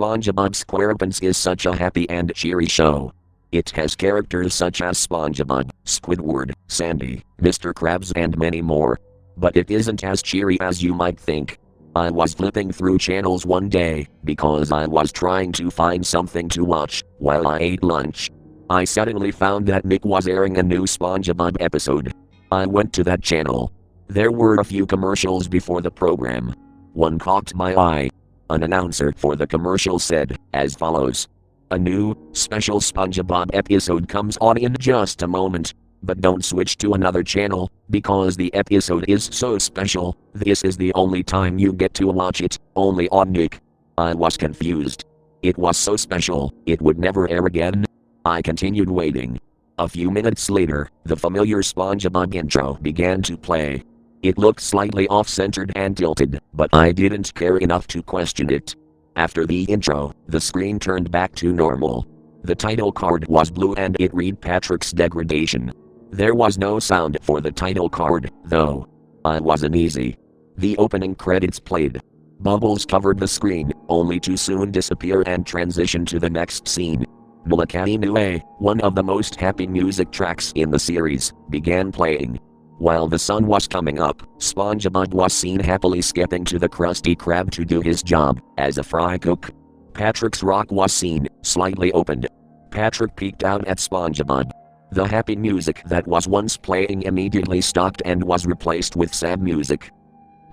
SpongeBob SquarePants is such a happy and cheery show. It has characters such as SpongeBob, Squidward, Sandy, Mr. Krabs and many more. But it isn't as cheery as you might think. I was flipping through channels one day, because I was trying to find something to watch, while I ate lunch. I suddenly found that Nick was airing a new SpongeBob episode. I went to that channel. There were a few commercials before the program. One caught my eye. An announcer for the commercial said, as follows. A new, special SpongeBob episode comes on in just a moment. But don't switch to another channel, because the episode is so special. This is the only time you get to watch it, only on Nick. I was confused. It was so special, it would never air again. I continued waiting. A few minutes later, the familiar SpongeBob intro began to play. It looked slightly off-centered and tilted, but I didn't care enough to question it. After the intro, the screen turned back to normal. The title card was blue and it read Patrick's Degradation. There was no sound for the title card, though. I was uneasy. The opening credits played. Bubbles covered the screen, only to soon disappear and transition to the next scene. Mulakani Nue, one of the most happy music tracks in the series, began playing. While the sun was coming up, SpongeBob was seen happily skipping to the Krusty Krab to do his job as a fry cook. Patrick's rock was seen, slightly opened. Patrick peeked out at SpongeBob. The happy music that was once playing immediately stopped and was replaced with sad music.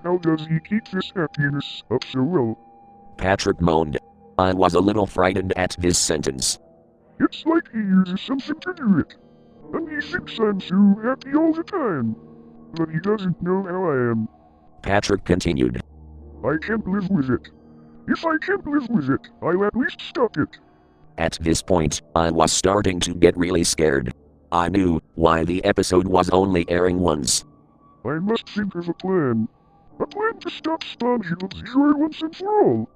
How does he keep this happiness up so well? Patrick moaned. I was a little frightened at this sentence. It's like he uses something to do it. And he thinks I'm so happy all the time. But he doesn't know how I am. Patrick continued. I can't live with it. If I can't live with it, I'll at least stop it. At this point, I was starting to get really scared. I knew why the episode was only airing once. I must think of a plan. A plan to stop SpongeBob's joy once and for all.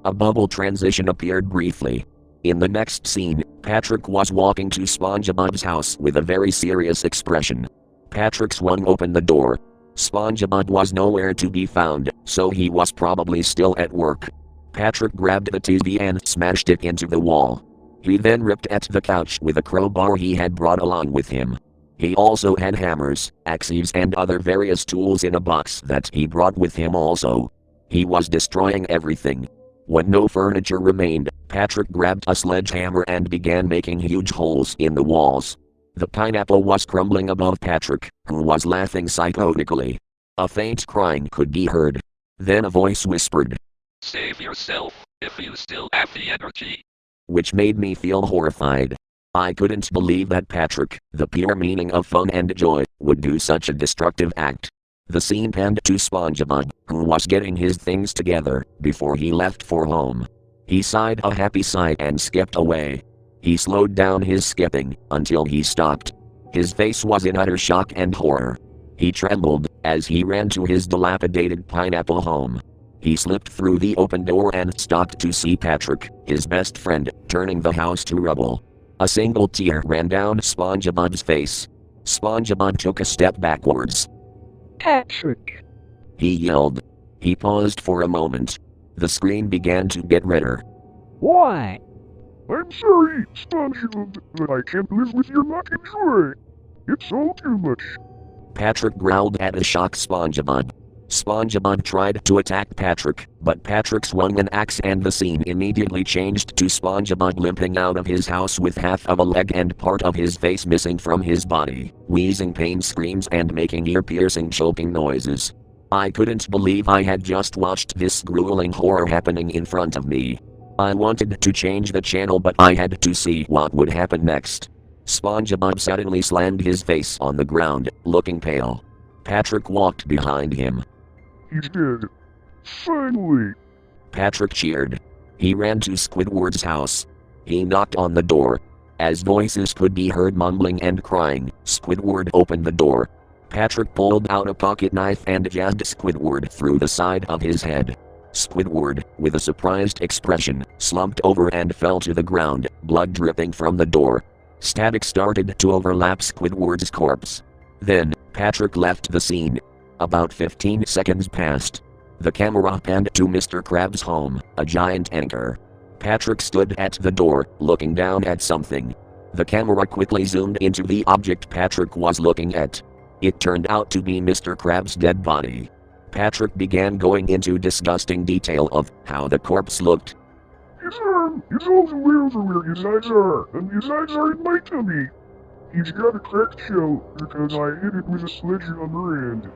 A bubble transition appeared briefly. In the next scene, Patrick was walking to SpongeBob's house with a very serious expression. Patrick swung open the door. SpongeBob was nowhere to be found, so he was probably still at work. Patrick grabbed the TV and smashed it into the wall. He then ripped at the couch with a crowbar he had brought along with him. He also had hammers, axes and other various tools in a box that he brought with him also. He was destroying everything. When no furniture remained, Patrick grabbed a sledgehammer and began making huge holes in the walls. The pineapple was crumbling above Patrick, who was laughing psychotically. A faint crying could be heard. Then a voice whispered, "Save yourself, if you still have the energy." Which made me feel horrified. I couldn't believe that Patrick, the pure meaning of fun and joy, would do such a destructive act. The scene panned to SpongeBob, who was getting his things together before he left for home. He sighed a happy sigh and skipped away. He slowed down his skipping until he stopped. His face was in utter shock and horror. He trembled as he ran to his dilapidated pineapple home. He slipped through the open door and stopped to see Patrick, his best friend, turning the house to rubble. A single tear ran down SpongeBob's face. SpongeBob took a step backwards. Patrick, he yelled. He paused for a moment. The screen began to get redder. Why? I'm sorry, SpongeBob, but I can't live with your mocking joy. It's all too much. Patrick growled at a shocked SpongeBob. SpongeBob tried to attack Patrick, but Patrick swung an axe and the scene immediately changed to SpongeBob limping out of his house with half of a leg and part of his face missing from his body, wheezing pain screams and making ear-piercing choking noises. I couldn't believe I had just watched this grueling horror happening in front of me. I wanted to change the channel but I had to see what would happen next. SpongeBob suddenly slammed his face on the ground, looking pale. Patrick walked behind him. He's dead. Finally. Patrick cheered. He ran to Squidward's house. He knocked on the door. As voices could be heard mumbling and crying, Squidward opened the door. Patrick pulled out a pocket knife and jabbed Squidward through the side of his head. Squidward, with a surprised expression, slumped over and fell to the ground, blood dripping from the door. Static started to overlap Squidward's corpse. Then, Patrick left the scene. About 15 seconds passed. The camera panned to Mr. Krabs' home, a giant anchor. Patrick stood at the door, looking down at something. The camera quickly zoomed into the object Patrick was looking at. It turned out to be Mr. Krabs' dead body. Patrick began going into disgusting detail of how the corpse looked. His arms are where his eyes are, and his eyes are in my tummy. He's got a cracked shell because I hit it with a sledgehammer and...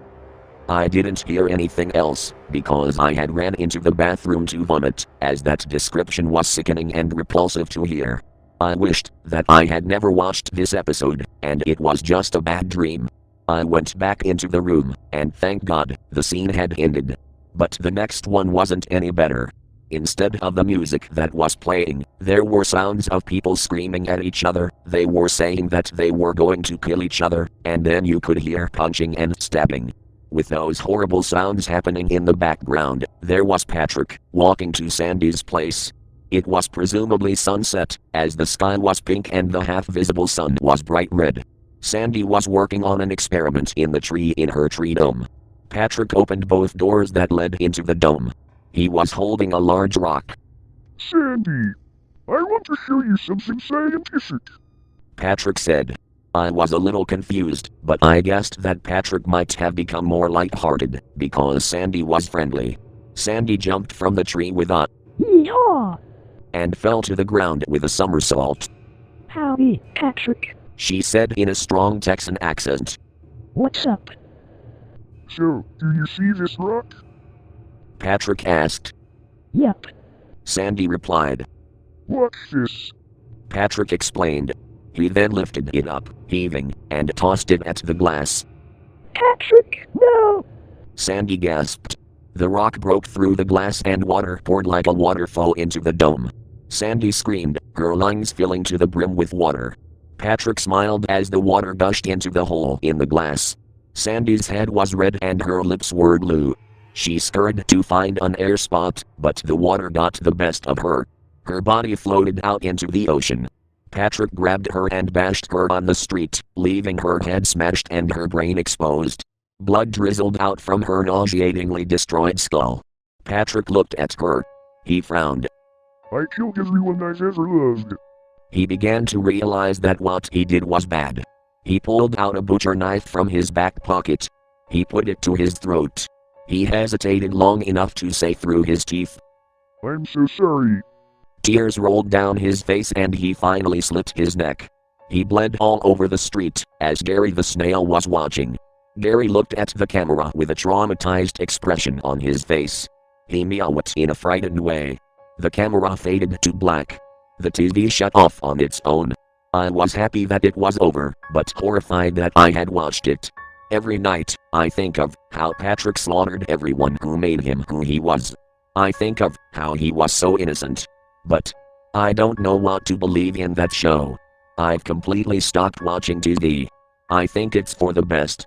I didn't hear anything else, because I had ran into the bathroom to vomit, as that description was sickening and repulsive to hear. I wished that I had never watched this episode, and it was just a bad dream. I went back into the room, and thank God, the scene had ended. But the next one wasn't any better. Instead of the music that was playing, there were sounds of people screaming at each other. They were saying that they were going to kill each other, and then you could hear punching and stabbing. With those horrible sounds happening in the background, there was Patrick, walking to Sandy's place. It was presumably sunset, as the sky was pink and the half-visible sun was bright red. Sandy was working on an experiment in the tree in her tree dome. Patrick opened both doors that led into the dome. He was holding a large rock. Sandy, I want to show you something scientific, Patrick said. I was a little confused, but I guessed that Patrick might have become more light-hearted, because Sandy was friendly. Sandy jumped from the tree with a Yeehaw! and fell to the ground with a somersault. Howdy, Patrick. She said in a strong Texan accent. What's up? So, do you see this rock? Patrick asked. Yep. Sandy replied. Watch this. Patrick explained. He then lifted it up, heaving, and tossed it at the glass. Patrick, no! Sandy gasped. The rock broke through the glass and water poured like a waterfall into the dome. Sandy screamed, her lungs filling to the brim with water. Patrick smiled as the water gushed into the hole in the glass. Sandy's head was red and her lips were blue. She scurried to find an air spot, but the water got the best of her. Her body floated out into the ocean. Patrick grabbed her and bashed her on the street, leaving her head smashed and her brain exposed. Blood drizzled out from her nauseatingly destroyed skull. Patrick looked at her. He frowned. I killed everyone I've ever loved. He began to realize that what he did was bad. He pulled out a butcher knife from his back pocket. He put it to his throat. He hesitated long enough to say through his teeth, I'm so sorry. Tears rolled down his face and he finally slit his neck. He bled all over the street, as Gary the snail was watching. Gary looked at the camera with a traumatized expression on his face. He meowed in a frightened way. The camera faded to black. The TV shut off on its own. I was happy that it was over, but horrified that I had watched it. Every night, I think of how Patrick slaughtered everyone who made him who he was. I think of how he was so innocent. But I don't know what to believe in that show. I've completely stopped watching TV. I think it's for the best.